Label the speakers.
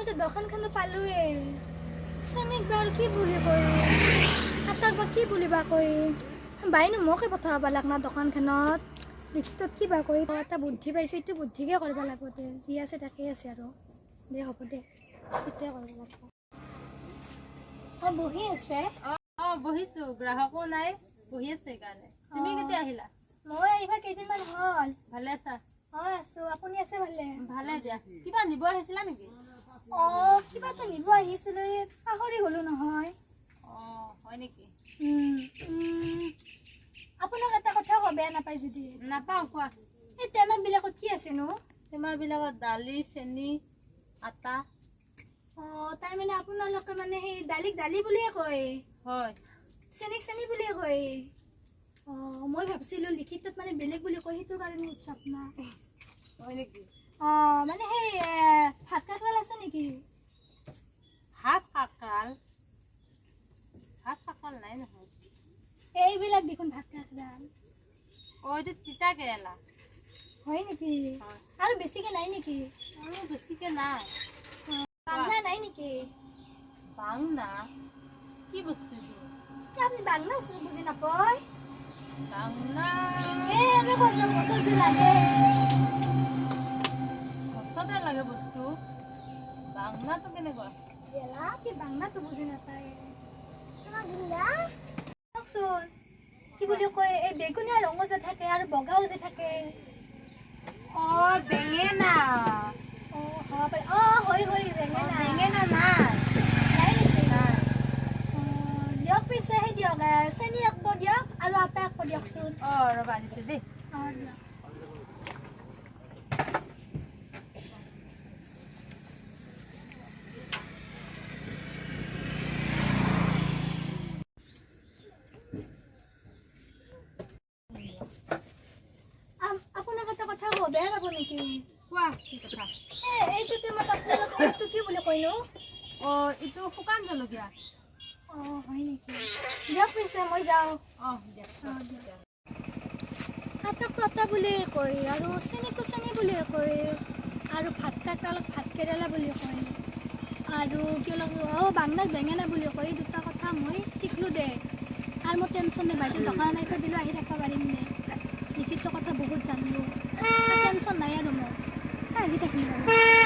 Speaker 1: মইতো দোকানখনো পালোৱে চেনিক বাৰ কি বুলি কয় আটাক বা কি বুলিবা কয় বাইনো মোকে পঠাব লাগ না দোকানখনত লিখিতত কিবা কয় এটা বুদ্ধি পাইছোঁ এইটো বুদ্ধিকে কৰিব লাগিব দে যি আছে তাকেই আছে আৰু দে হ'ব দে সেইটোৱে কৰিব লাগিব বহি আছে
Speaker 2: বহিছো গ্ৰাহকো নাই বহি আছে সেইকাৰণে তুমি কেতিয়া আহিলা
Speaker 1: মই আহিবা কেইদিনমান হ'ল
Speaker 2: ভালে আছা
Speaker 1: হয় আছো আপুনি আছে ভালে
Speaker 2: ভালে দিয়া কিবা নিব আহিছিলা নেকি
Speaker 1: কিবা এটা নিব আহিছিলো পাহৰি গলো নহয়
Speaker 2: হয় নেকি
Speaker 1: আপোনাক এটা কথা কব বেয়া নাপায় যদি
Speaker 2: নাপাওঁ কোৱা
Speaker 1: এই টেমাবিলাকত কি আছেনো
Speaker 2: টেমাবিলাকত দালি চেনি আটা
Speaker 1: তাৰমানে আপোনালোকে মানে সেই দালিক দালি বুলিয়ে কয়
Speaker 2: হয়
Speaker 1: চেনিক চেনি বুলিয়ে কয় মই ভাবছিলো লিখিতত মানে বেলেগ বুলি কয় সেইটো কাৰণে উৎসৱ না
Speaker 2: হয় নেকি
Speaker 1: মানে সেই ভাত কাকৰাল আছে নেকি
Speaker 2: ভাত কাকাল নাই নহয়
Speaker 1: এইবিলাক দেখোন ভাত কাকৰাল
Speaker 2: এইটো তিতা কেৰেলা
Speaker 1: হয় নেকি আৰু বেছিকে নাই নেকি
Speaker 2: আৰু বেছিকে নাই
Speaker 1: বাংলা নাই নেকি
Speaker 2: বাংনা কি বস্তু
Speaker 1: আপনি বাংলা বুঝি নাপায়
Speaker 2: বাংনা
Speaker 1: বছর যে লাগে
Speaker 2: গছতে লাগে বস্তু বাংলাটো কেনেকুৱা
Speaker 1: কি বাংলাটো বুঝি নাপায় কি বুলি কয় এই বেগুনীয়া ৰঙো যে থাকে আৰু বগাও যে থাকে
Speaker 2: বেঙেনা
Speaker 1: হ'ব পাৰে হয় বেঙেনা
Speaker 2: বেঙেনা নাই
Speaker 1: দিয়ক পিছে সেই দিয়ক চেনি এক পো দিয়ক আৰু আটা এক পো দিয়কচোন
Speaker 2: ৰবা দিছে দেই
Speaker 1: দিয়ক আপোনাক এটা কথা কব বেয়া পাব নেকি
Speaker 2: কোৱা কি কথা
Speaker 1: এইটো টাইমত আপোনালোকে এইটো কি বুলি কয়নো
Speaker 2: এইটো শুকান জলকীয়া
Speaker 1: হয় নেকি দিয়ক পিছে মই যাওঁ আটাকটো আটা বুলিয়ে কয় আৰু চেনিটো চেনি বুলিয়ে কয় আৰু ভাত কাকৰালক ভাত কেৰেলা বুলি কয় আৰু কি বাংলাত বেঙেনা বুলি কয় এই দুটা কথা মই শিকলোঁ দে আৰু মই টেনশ্যন নাই বাইদেউ দোকান আইতা দিলোঁ আহি থাকিব পাৰিম নে লিখিত কথা বহুত জানিলোঁ টেনশ্যন নাই আৰু মই আহি থাকিম বাৰু